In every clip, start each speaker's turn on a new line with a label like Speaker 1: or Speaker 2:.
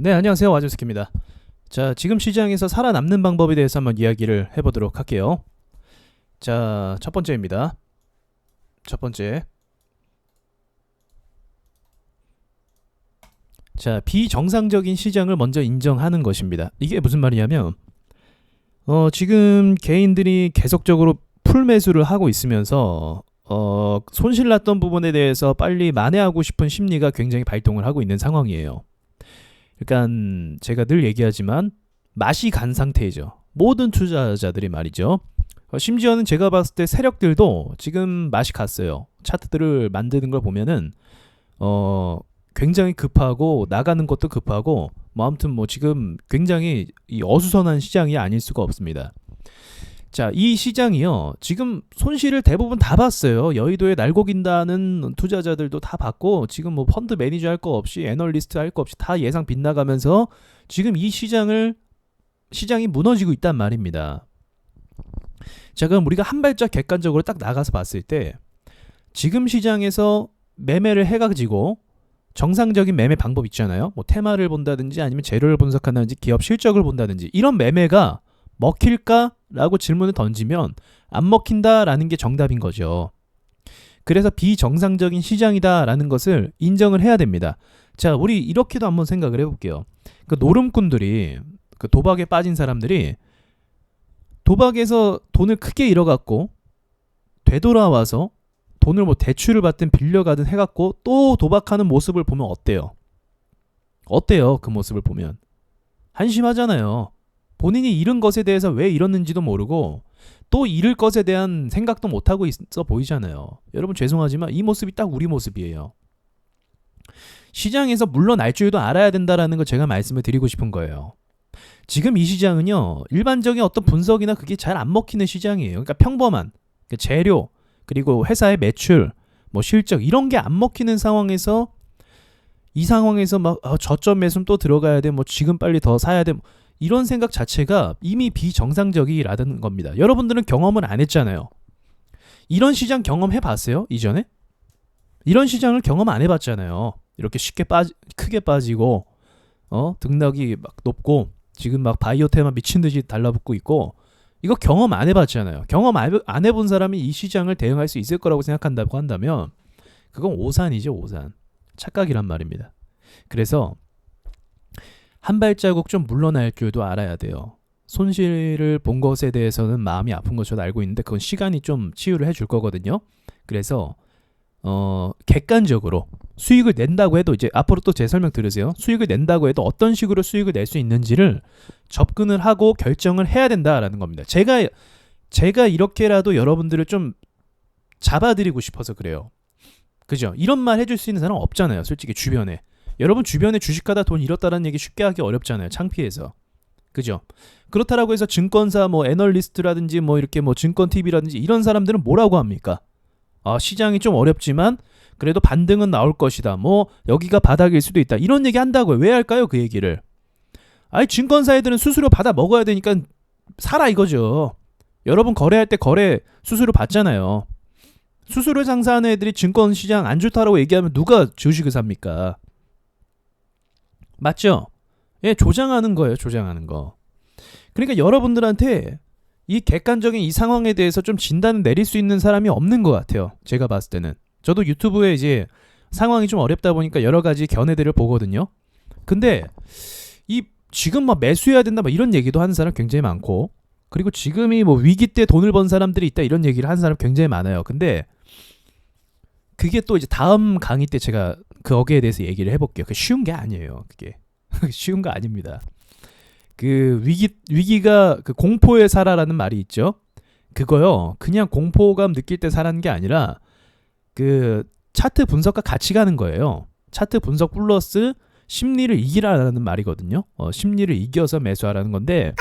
Speaker 1: 네, 안녕하세요. 와주스키입니다. 자, 지금 시장에서 살아남는 방법에 대해서 한번 이야기를 해보도록 할게요. 자, 첫 번째입니다. 첫 번째. 자, 비정상적인 시장을 먼저 인정하는 것입니다. 이게 무슨 말이냐면, 지금 개인들이 계속적으로 풀 매수를 하고 있으면서, 손실 났던 부분에 대해서 빨리 만회하고 싶은 심리가 굉장히 발동을 하고 있는 상황이에요. 그러니까 제가 늘 얘기하지만 맛이 간 상태이죠. 모든 투자자들이 말이죠. 심지어는 제가 봤을 때 세력들도 지금 맛이 갔어요. 차트들을 만드는 걸 보면은 굉장히 급하고 나가는 것도 급하고 뭐 아무튼 뭐 지금 굉장히 이 어수선한 시장이 아닐 수가 없습니다. 자, 이 시장이요. 지금 손실을 대부분 다 봤어요. 여의도에 날고긴다는 투자자들도 다 봤고 지금 뭐 펀드 매니저 할 거 없이 애널리스트 할 거 없이 다 예상 빗나가면서 지금 이 시장이 무너지고 있단 말입니다. 자, 그럼 우리가 한 발짝 객관적으로 딱 나가서 봤을 때 지금 시장에서 매매를 해가지고 정상적인 매매 방법 있잖아요. 뭐 테마를 본다든지 아니면 재료를 분석한다든지 기업 실적을 본다든지 이런 매매가 먹힐까라고 질문을 던지면 안 먹힌다라는 게 정답인 거죠. 그래서 비정상적인 시장이다라는 것을 인정을 해야 됩니다. 자, 우리 이렇게도 한번 생각을 해볼게요. 그 노름꾼들이 그 도박에 빠진 사람들이 도박에서 돈을 크게 잃어갖고 되돌아와서 돈을 뭐 대출을 받든 빌려가든 해갖고 또 도박하는 모습을 보면 어때요? 어때요? 그 모습을 보면 한심하잖아요. 본인이 잃은 것에 대해서 왜 잃었는지도 모르고 또 잃을 것에 대한 생각도 못하고 있어 보이잖아요. 여러분 죄송하지만 이 모습이 딱 우리 모습이에요. 시장에서 물러날 줄도 알아야 된다라는 걸 제가 말씀을 드리고 싶은 거예요. 지금 이 시장은요, 일반적인 어떤 분석이나 그게 잘 안 먹히는 시장이에요. 그러니까 평범한 재료, 그리고 회사의 매출, 뭐 실적 이런 게 안 먹히는 상황에서 이 상황에서 막 저점 매수는 또 들어가야 돼, 뭐 지금 빨리 더 사야 돼, 이런 생각 자체가 이미 비정상적이라는 겁니다. 여러분들은 경험을 안 했잖아요. 이런 시장 경험해 봤어요? 이전에? 이런 시장을 경험 안 해봤잖아요. 이렇게 쉽게 크게 빠지고 등락이 막 높고 지금 막 바이오 테마 미친 듯이 달라붙고 있고 이거 경험 안 해봤잖아요. 경험 안 해본 사람이 이 시장을 대응할 수 있을 거라고 생각한다고 한다면 그건 오산이죠, 오산. 착각이란 말입니다. 그래서 한 발자국 좀 물러날 줄도 알아야 돼요. 손실을 본 것에 대해서는 마음이 아픈 것 저도 알고 있는데 그건 시간이 좀 치유를 해줄 거거든요. 그래서 객관적으로 수익을 낸다고 해도 이제 앞으로 또 제 설명 들으세요. 수익을 낸다고 해도 어떤 식으로 수익을 낼 수 있는지를 접근을 하고 결정을 해야 된다라는 겁니다. 제가 이렇게라도 여러분들을 좀 잡아드리고 싶어서 그래요. 그죠? 이런 말 해줄 수 있는 사람 없잖아요. 솔직히 주변에. 여러분 주변에 주식하다 돈 잃었다는 얘기 쉽게 하기 어렵잖아요. 창피해서. 그죠? 그렇다라고 해서 증권사 뭐 애널리스트라든지 뭐 이렇게 뭐 증권 TV라든지 이런 사람들은 뭐라고 합니까? 시장이 좀 어렵지만 그래도 반등은 나올 것이다. 뭐 여기가 바닥일 수도 있다. 이런 얘기 한다고요. 왜 할까요? 그 얘기를. 아니 증권사 애들은 수수료 받아 먹어야 되니까 사라 이거죠. 여러분 거래할 때 거래 수수료 받잖아요. 수수료 장사하는 애들이 증권시장 안 좋다라고 얘기하면 누가 주식을 삽니까? 맞죠? 예, 조장하는 거예요. 조장하는 거. 그러니까 여러분들한테 이 객관적인 이 상황에 대해서 좀 진단을 내릴 수 있는 사람이 없는 것 같아요. 제가 봤을 때는. 저도 유튜브에 이제 상황이 좀 어렵다 보니까 여러 가지 견해들을 보거든요. 근데 이 지금 막 매수해야 된다 막 이런 얘기도 하는 사람 굉장히 많고 그리고 지금이 뭐 위기 때 돈을 번 사람들이 있다 이런 얘기를 하는 사람 굉장히 많아요. 근데 그게 또 이제 다음 강의 때 제가 거기에 대해서 얘기를 해볼게요. 그 쉬운 게 아니에요. 그게 쉬운 거 아닙니다. 그 위기가 그 공포에 살아라는 말이 있죠. 그거요. 그냥 공포감 느낄 때 살아는 게 아니라 그 차트 분석과 같이 가는 거예요. 차트 분석 플러스 심리를 이기라라는 말이거든요. 심리를 이겨서 매수하라는 건데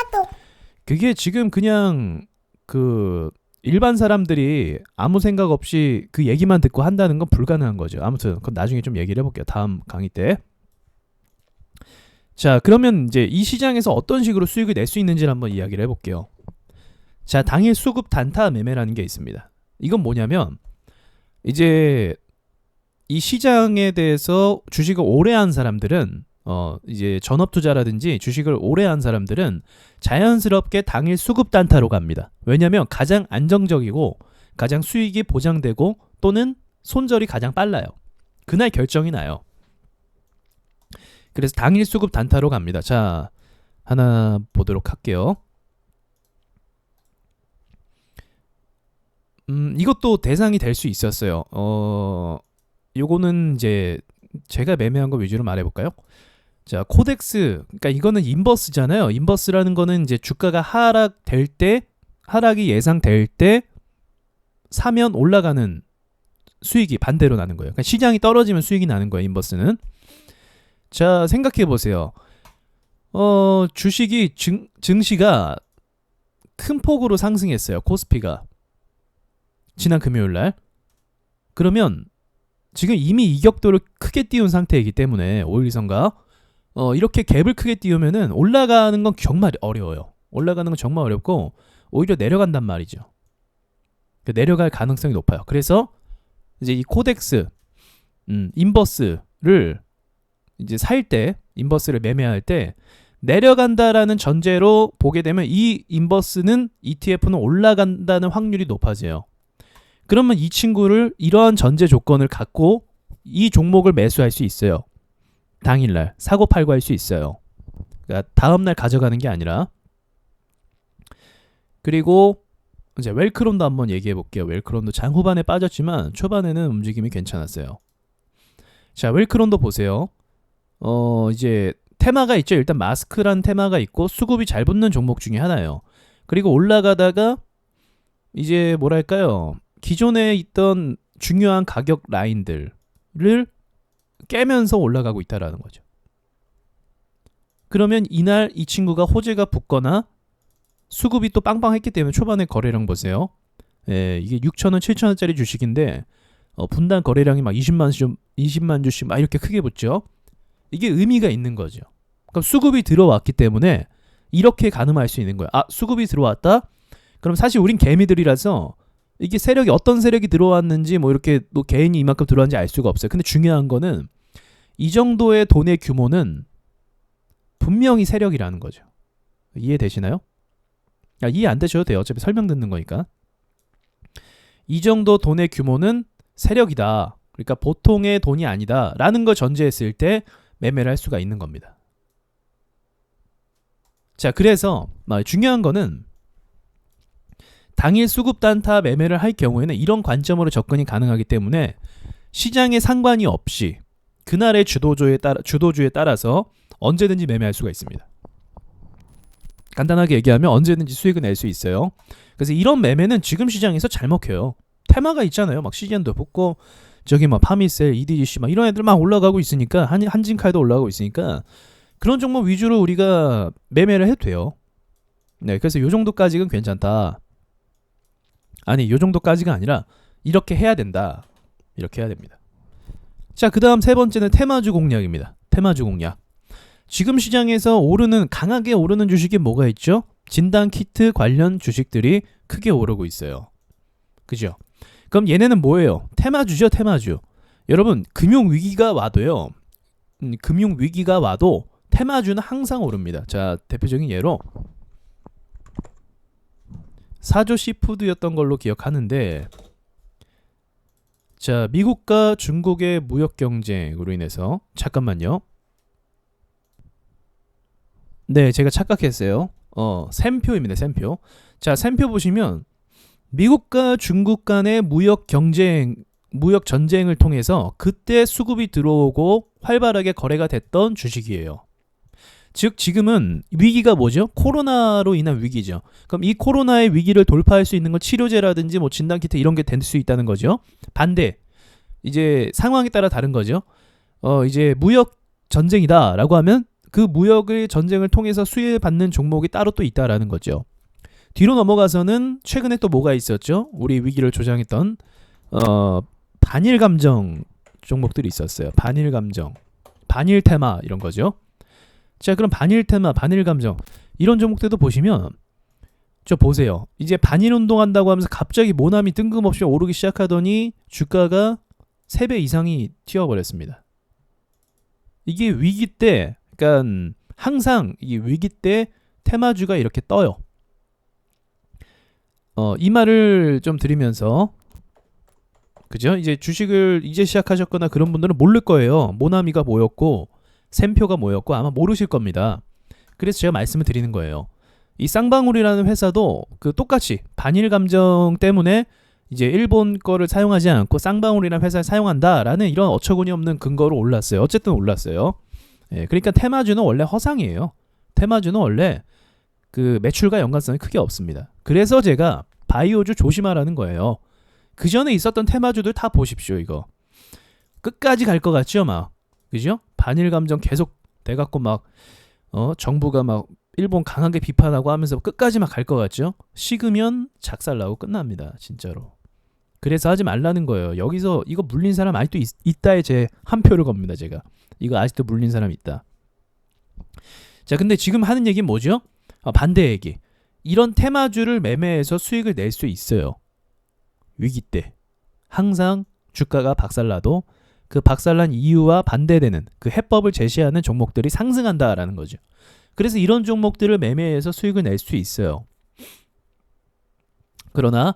Speaker 1: 그게 지금 그냥 그 일반 사람들이 아무 생각 없이 그 얘기만 듣고 한다는 건 불가능한 거죠. 아무튼 그건 나중에 좀 얘기를 해볼게요. 다음 강의 때. 자, 그러면 이제 이 시장에서 어떤 식으로 수익을 낼 수 있는지를 한번 이야기를 해볼게요. 자, 당일 수급 단타 매매라는 게 있습니다. 이건 뭐냐면 이제 이 시장에 대해서 주식을 오래 한 사람들은 이제 전업 투자라든지 주식을 오래 한 사람들은 자연스럽게 당일 수급 단타로 갑니다. 왜냐하면 가장 안정적이고 가장 수익이 보장되고 또는 손절이 가장 빨라요. 그날 결정이 나요. 그래서 당일 수급 단타로 갑니다. 자, 하나 보도록 할게요. 이것도 대상이 될 수 있었어요. 요거는 이제 제가 매매한 거 위주로 말해볼까요? 자, 코덱스, 그러니까 이거는 인버스잖아요. 인버스라는 거는 이제 주가가 하락될 때, 하락이 예상될 때 사면 올라가는 수익이 반대로 나는 거예요. 그러니까 시장이 떨어지면 수익이 나는 거예요. 인버스는. 자, 생각해 보세요. 주식이 증시가 큰 폭으로 상승했어요. 코스피가 지난 금요일 날. 그러면 지금 이미 이격도를 크게 띄운 상태이기 때문에 5일선가 이렇게 갭을 크게 띄우면은 올라가는 건 정말 어려워요. 올라가는 건 정말 어렵고 오히려 내려간단 말이죠. 내려갈 가능성이 높아요. 그래서 이제 이 코덱스, 인버스를 이제 살 때, 인버스를 매매할 때 내려간다라는 전제로 보게 되면 이 인버스는 ETF는 올라간다는 확률이 높아져요. 그러면 이 친구를 이러한 전제 조건을 갖고 이 종목을 매수할 수 있어요. 당일날 사고 팔고 할 수 있어요. 그러니까 다음날 가져가는 게 아니라. 그리고 이제 웰크롬도 한번 얘기해 볼게요. 웰크롬도 장 후반에 빠졌지만 초반에는 움직임이 괜찮았어요. 자, 웰크롬도 보세요. 이제 테마가 있죠. 일단 마스크란 테마가 있고 수급이 잘 붙는 종목 중에 하나예요. 그리고 올라가다가 이제 뭐랄까요, 기존에 있던 중요한 가격 라인들을 깨면서 올라가고 있다라는 거죠. 그러면 이날 이 친구가 호재가 붙거나 수급이 또 빵빵했기 때문에 초반에 거래량 보세요. 예, 이게 6,000원, 7,000원짜리 주식인데 분당 거래량이 막 20만 주씩 막 이렇게 크게 붙죠. 이게 의미가 있는 거죠. 그럼 수급이 들어왔기 때문에 이렇게 가늠할 수 있는 거예요. 아, 수급이 들어왔다? 그럼 사실 우린 개미들이라서 이게 세력이 어떤 세력이 들어왔는지 뭐 이렇게 또 개인이 이만큼 들어왔는지 알 수가 없어요. 근데 중요한 거는 이 정도의 돈의 규모는 분명히 세력이라는 거죠. 이해되시나요? 이해 안 되셔도 돼요. 어차피 설명 듣는 거니까. 이 정도 돈의 규모는 세력이다. 그러니까 보통의 돈이 아니다. 라는 걸 전제했을 때 매매를 할 수가 있는 겁니다. 자, 그래서 중요한 거는 당일 수급 단타 매매를 할 경우에는 이런 관점으로 접근이 가능하기 때문에 시장에 상관이 없이 그날의 주도주에 따라서 언제든지 매매할 수가 있습니다. 간단하게 얘기하면 언제든지 수익을 낼 수 있어요. 그래서 이런 매매는 지금 시장에서 잘 먹혀요. 테마가 있잖아요. 막 CGN도 붙고 저기 막 파미셀, EDGC 막 이런 애들 막 올라가고 있으니까 한진칼도 올라가고 있으니까 그런 종목 위주로 우리가 매매를 해도 돼요. 네, 그래서 요 정도까지는 괜찮다. 아니, 요 정도까지가 아니라 이렇게 해야 된다. 이렇게 해야 됩니다. 자, 그 다음 세 번째는 테마주 공략입니다. 테마주 공략. 지금 시장에서 강하게 오르는 주식이 뭐가 있죠? 진단키트 관련 주식들이 크게 오르고 있어요. 그죠? 그럼 얘네는 뭐예요? 테마주죠, 테마주. 여러분, 금융위기가 와도요. 금융위기가 와도 테마주는 항상 오릅니다. 자, 대표적인 예로 사조 시푸드였던 걸로 기억하는데, 자, 미국과 중국의 무역 경쟁으로 인해서 잠깐만요. 네, 제가 착각했어요. 샘표입니다. 샘표. 자, 샘표 보시면 미국과 중국 간의 무역 전쟁을 통해서 그때 수급이 들어오고 활발하게 거래가 됐던 주식이에요. 즉 지금은 위기가 뭐죠? 코로나로 인한 위기죠. 그럼 이 코로나의 위기를 돌파할 수 있는 건 치료제라든지 뭐 진단키트 이런 게 될 수 있다는 거죠. 반대, 이제 상황에 따라 다른 거죠. 이제 무역 전쟁이다라고 하면 그 무역의 전쟁을 통해서 수혜를 받는 종목이 따로 또 있다라는 거죠. 뒤로 넘어가서는 최근에 또 뭐가 있었죠? 우리 위기를 조장했던 반일 감정 종목들이 있었어요. 반일 감정, 반일 테마 이런 거죠. 자, 그럼 반일 테마, 반일 감정 이런 종목들도 보시면 저 보세요. 이제 반일 운동한다고 하면서 갑자기 모나미 뜬금없이 오르기 시작하더니 주가가 3배 이상이 튀어버렸습니다. 이게 위기 때, 그러니까 항상 이 위기 때 테마주가 이렇게 떠요. 이 말을 좀 드리면서, 그죠? 이제 주식을 이제 시작하셨거나 그런 분들은 모를 거예요. 모나미가 뭐였고 샘표가 뭐였고 아마 모르실 겁니다. 그래서 제가 말씀을 드리는 거예요. 이 쌍방울이라는 회사도 그 똑같이 반일 감정 때문에 이제 일본 거를 사용하지 않고 쌍방울이라는 회사를 사용한다라는 이런 어처구니 없는 근거로 올랐어요. 어쨌든 올랐어요. 예, 그러니까 테마주는 원래 허상이에요. 테마주는 원래 그 매출과 연관성이 크게 없습니다. 그래서 제가 바이오주 조심하라는 거예요. 그 전에 있었던 테마주들 다 보십시오. 이거 끝까지 갈 것 같죠, 막 그죠? 반일 감정 계속 돼갖고 막 정부가 막 일본 강하게 비판하고 하면서 끝까지 막 갈 것 같죠? 식으면 작살나고 끝납니다, 진짜로. 그래서 하지 말라는 거예요. 여기서 이거 물린 사람 아직도 있다에 제 한 표를 겁니다, 제가. 이거 아직도 물린 사람 있다. 자, 근데 지금 하는 얘기는 뭐죠? 반대 얘기. 이런 테마주를 매매해서 수익을 낼 수 있어요. 위기 때. 항상 주가가 박살나도 그 박살난 이유와 반대되는 그 해법을 제시하는 종목들이 상승한다라는 거죠. 그래서 이런 종목들을 매매해서 수익을 낼 수 있어요. 그러나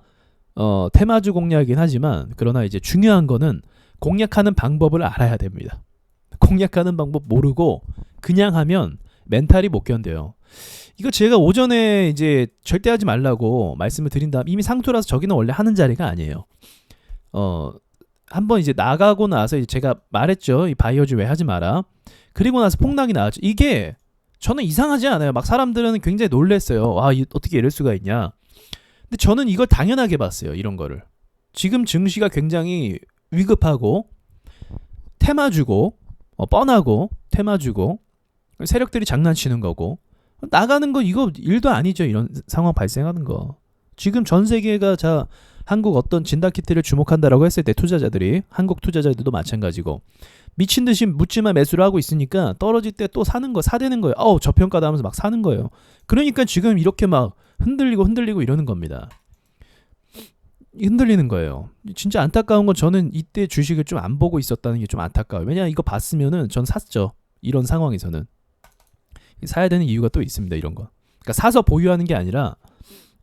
Speaker 1: 테마주 공략이긴 하지만 그러나 이제 중요한 거는 공략하는 방법을 알아야 됩니다. 공략하는 방법 모르고 그냥 하면 멘탈이 못 견뎌요. 이거 제가 오전에 이제 절대 하지 말라고 말씀을 드린 다음 이미 상투라서 저기는 원래 하는 자리가 아니에요. 한번 이제 나가고 나서 이제 제가 말했죠. 이 바이오주 왜 하지 마라. 그리고 나서 폭락이 나왔죠. 이게 저는 이상하지 않아요. 막 사람들은 굉장히 놀랬어요. 아, 어떻게 이럴 수가 있냐. 근데 저는 이걸 당연하게 봤어요. 이런 거를. 지금 증시가 굉장히 위급하고 테마주고 뻔하고 테마주고 세력들이 장난치는 거고 나가는 거 이거 일도 아니죠. 이런 상황 발생하는 거. 지금 전 세계가 자 한국 어떤 진단키트를 주목한다라고 했을 때 투자자들이 한국 투자자들도 마찬가지고 미친 듯이 묻지마 매수를 하고 있으니까 떨어질 때 또 사는 거 사대는 거예요. 저평가다 하면서 막 사는 거예요. 그러니까 지금 이렇게 막 흔들리고 이러는 겁니다. 흔들리는 거예요. 진짜 안타까운 건 저는 이때 주식을 좀 안 보고 있었다는 게 좀 안타까워요. 왜냐 이거 봤으면은 전 샀죠. 이런 상황에서는 사야 되는 이유가 또 있습니다. 이런 거. 그러니까 사서 보유하는 게 아니라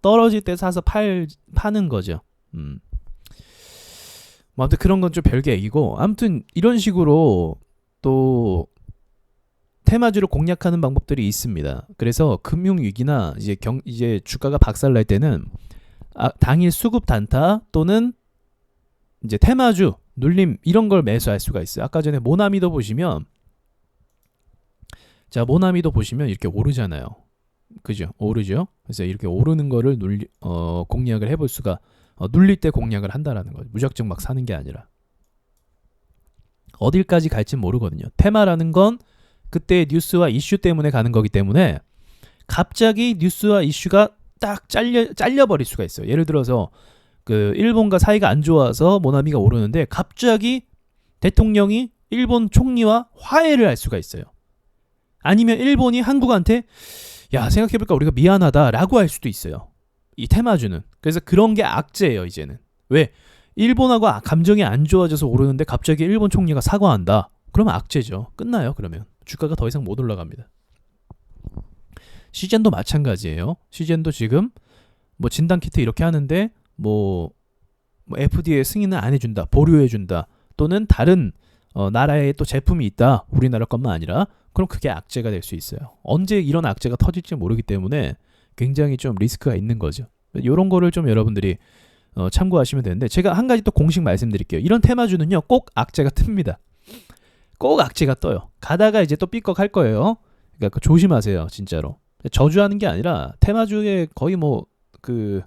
Speaker 1: 떨어질 때 사서 파는 거죠. 뭐 아무튼 그런 건 좀 별개 얘기고 아무튼 이런 식으로 또 테마주를 공략하는 방법들이 있습니다. 그래서 금융위기나 이제 주가가 박살날 때는 당일 수급 단타 또는 이제 테마주 눌림 이런 걸 매수할 수가 있어요. 아까 전에 모나미도 보시면 이렇게 오르잖아요. 그죠? 오르죠. 그래서 이렇게 오르는 거를 공략을 해볼 수가 눌릴 때 공략을 한다라는 거죠. 무작정 막 사는 게 아니라 어딜까지 갈지 모르거든요. 테마라는 건 그때 뉴스와 이슈 때문에 가는 거기 때문에 갑자기 뉴스와 이슈가 딱 잘려버릴 수가 있어요. 예를 들어서 그 일본과 사이가 안 좋아서 모나미가 오르는데 갑자기 대통령이 일본 총리와 화해를 할 수가 있어요. 아니면 일본이 한국한테 야 생각해볼까 우리가 미안하다라고 할 수도 있어요. 이 테마주는. 그래서 그런 게 악재예요. 이제는. 왜? 일본하고 감정이 안 좋아져서 오르는데 갑자기 일본 총리가 사과한다. 그러면 악재죠. 끝나요. 그러면 주가가 더 이상 못 올라갑니다. 시젠도 마찬가지예요. 시젠도 지금 뭐 진단키트 이렇게 하는데 뭐 FDA 승인은 안 해준다. 보류해준다. 또는 다른 나라에 또 제품이 있다. 우리나라 것만 아니라 그럼 그게 악재가 될 수 있어요. 언제 이런 악재가 터질지 모르기 때문에 굉장히 좀 리스크가 있는 거죠. 이런 거를 좀 여러분들이 참고하시면 되는데 제가 한 가지 또 공식 말씀드릴게요. 이런 테마주는요 꼭 악재가 뜹니다. 꼭 악재가 떠요. 가다가 이제 또 삐걱할 거예요. 그러니까 조심하세요. 진짜로. 저주하는 게 아니라 테마주의 거의 뭐 그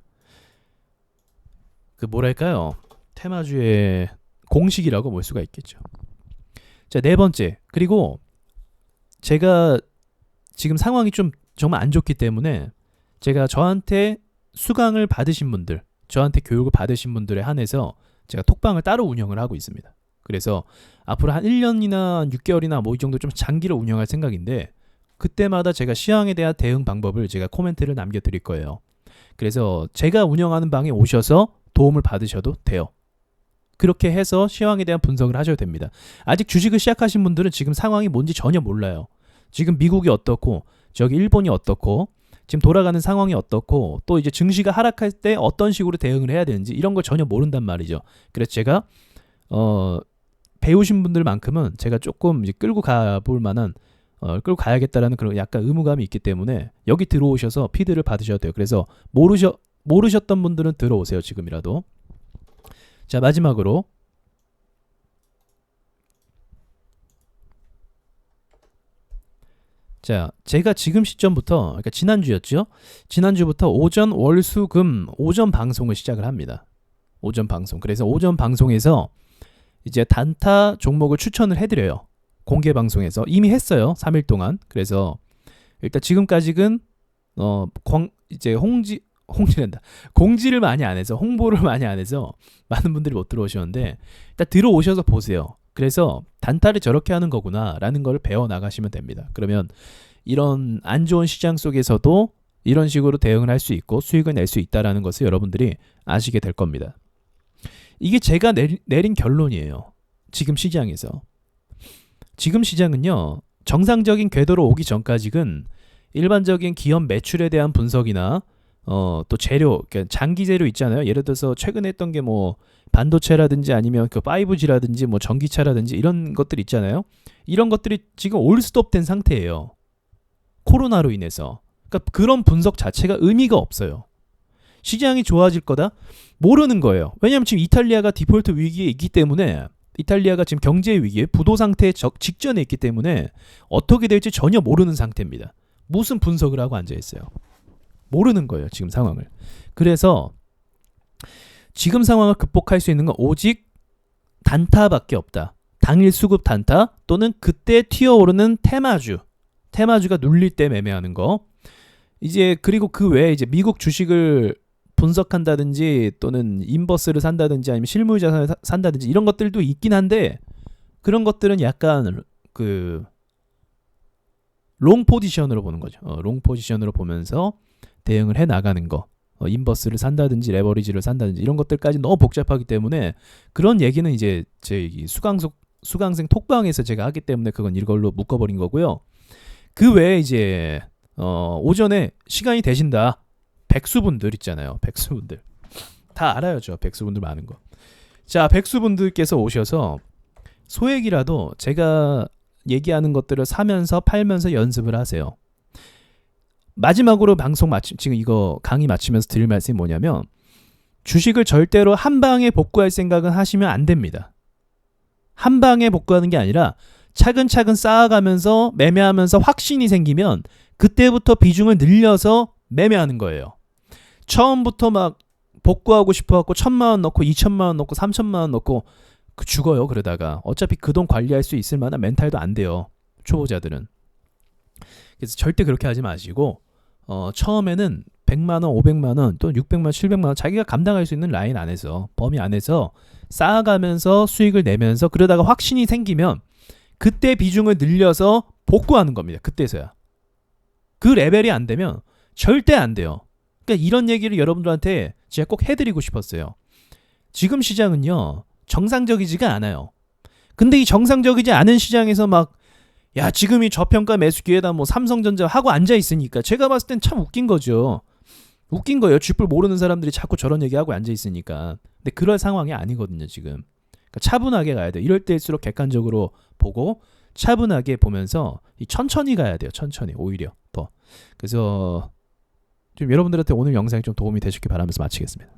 Speaker 1: 뭐랄까요? 테마주의 공식이라고 볼 수가 있겠죠. 자, 네 번째. 그리고 제가 지금 상황이 좀 정말 안 좋기 때문에 제가 저한테 수강을 받으신 분들, 저한테 교육을 받으신 분들에 한해서 제가 톡방을 따로 운영을 하고 있습니다. 그래서 앞으로 한 1년이나 6개월이나 뭐 이 정도 좀 장기를 운영할 생각인데 그때마다 제가 시황에 대한 대응 방법을 제가 코멘트를 남겨드릴 거예요. 그래서 제가 운영하는 방에 오셔서 도움을 받으셔도 돼요. 그렇게 해서 시황에 대한 분석을 하셔야 됩니다. 아직 주식을 시작하신 분들은 지금 상황이 뭔지 전혀 몰라요. 지금 미국이 어떻고 저기 일본이 어떻고 지금 돌아가는 상황이 어떻고 또 이제 증시가 하락할 때 어떤 식으로 대응을 해야 되는지 이런 걸 전혀 모른단 말이죠. 그래서 제가 배우신 분들만큼은 제가 조금 이제 끌고 가볼 만한 끌고 가야겠다라는 그런 약간 의무감이 있기 때문에 여기 들어오셔서 피드를 받으셔야 돼요. 그래서 모르셨던 분들은 들어오세요. 지금이라도. 자, 마지막으로 자, 제가 지금 시점부터 그러니까 지난주였죠. 지난주부터 오전 월수금 오전 방송을 시작을 합니다. 오전 방송. 그래서 오전 방송에서 이제 단타 종목을 추천을 해드려요. 공개 방송에서 이미 했어요. 3일 동안. 그래서 일단 지금까지는 이제 홍지란다. 공지를 많이 안 해서 홍보를 많이 안 해서 많은 분들이 못 들어오셨는데 일단 들어오셔서 보세요. 그래서 단타를 저렇게 하는 거구나라는 걸 배워 나가시면 됩니다. 그러면 이런 안 좋은 시장 속에서도 이런 식으로 대응을 할 수 있고 수익을 낼 수 있다라는 것을 여러분들이 아시게 될 겁니다. 이게 제가 내린 결론이에요. 지금 시장에서. 지금 시장은요. 정상적인 궤도로 오기 전까지는 일반적인 기업 매출에 대한 분석이나 또 재료, 그러니까 장기 재료 있잖아요. 예를 들어서 최근에 했던 게 뭐 반도체라든지 아니면 그 5G라든지 뭐 전기차라든지 이런 것들 있잖아요. 이런 것들이 지금 올스톱된 상태예요. 코로나로 인해서. 그러니까 그런 분석 자체가 의미가 없어요. 시장이 좋아질 거다? 모르는 거예요. 왜냐하면 지금 이탈리아가 디폴트 위기에 있기 때문에 이탈리아가 지금 경제 위기에 부도 상태에 직전에 있기 때문에 어떻게 될지 전혀 모르는 상태입니다. 무슨 분석을 하고 앉아있어요. 모르는 거예요. 지금 상황을. 그래서 지금 상황을 극복할 수 있는 건 오직 단타밖에 없다. 당일 수급 단타 또는 그때 튀어오르는 테마주가 눌릴 때 매매하는 거. 이제 그리고 그 외에 이제 미국 주식을 분석한다든지 또는 인버스를 산다든지 아니면 실물 자산을 산다든지 이런 것들도 있긴 한데 그런 것들은 약간 그 롱 포지션으로 보는 거죠. 롱 포지션으로 보면서 대응을 해 나가는 거. 인버스를 산다든지 레버리지를 산다든지 이런 것들까지 너무 복잡하기 때문에 그런 얘기는 이제 제 수강생 톡방에서 제가 하기 때문에 그건 이걸로 묶어버린 거고요. 그 외에 이제 오전에 시간이 되신다. 백수분들 있잖아요. 백수분들. 다 알아요. 저 백수분들 많은 거. 자, 백수분들께서 오셔서 소액이라도 제가 얘기하는 것들을 사면서 팔면서 연습을 하세요. 마지막으로 방송 지금 이거 강의 마치면서 드릴 말씀이 뭐냐면 주식을 절대로 한 방에 복구할 생각은 하시면 안 됩니다. 한 방에 복구하는 게 아니라 차근차근 쌓아가면서 매매하면서 확신이 생기면 그때부터 비중을 늘려서 매매하는 거예요. 처음부터 막 복구하고 싶어갖고 1,000만 원 넣고 2,000만 원 넣고 3,000만 원 넣고 죽어요. 그러다가 어차피 그 돈 관리할 수 있을 만한 멘탈도 안 돼요. 초보자들은. 그래서 절대 그렇게 하지 마시고 처음에는 100만 원, 500만 원, 또 600만 원, 700만 원 자기가 감당할 수 있는 라인 안에서 범위 안에서 쌓아가면서 수익을 내면서 그러다가 확신이 생기면 그때 비중을 늘려서 복구하는 겁니다. 그때서야. 그 레벨이 안 되면 절대 안 돼요. 그러니까 이런 얘기를 여러분들한테 제가 꼭 해드리고 싶었어요. 지금 시장은요. 정상적이지가 않아요. 근데 이 정상적이지 않은 시장에서 막 야 지금이 저평가 매수 기회다 뭐 삼성전자 하고 앉아있으니까 제가 봤을 땐 참 웃긴 거죠. 웃긴 거예요. 쥐뿔 모르는 사람들이 자꾸 저런 얘기하고 앉아있으니까. 근데 그럴 상황이 아니거든요 지금. 그러니까 차분하게 가야 돼요. 이럴 때일수록 객관적으로 보고 차분하게 보면서 천천히 가야 돼요. 천천히 오히려 더. 그래서 좀 여러분들한테 오늘 영상이 좀 도움이 되셨길 바라면서 마치겠습니다.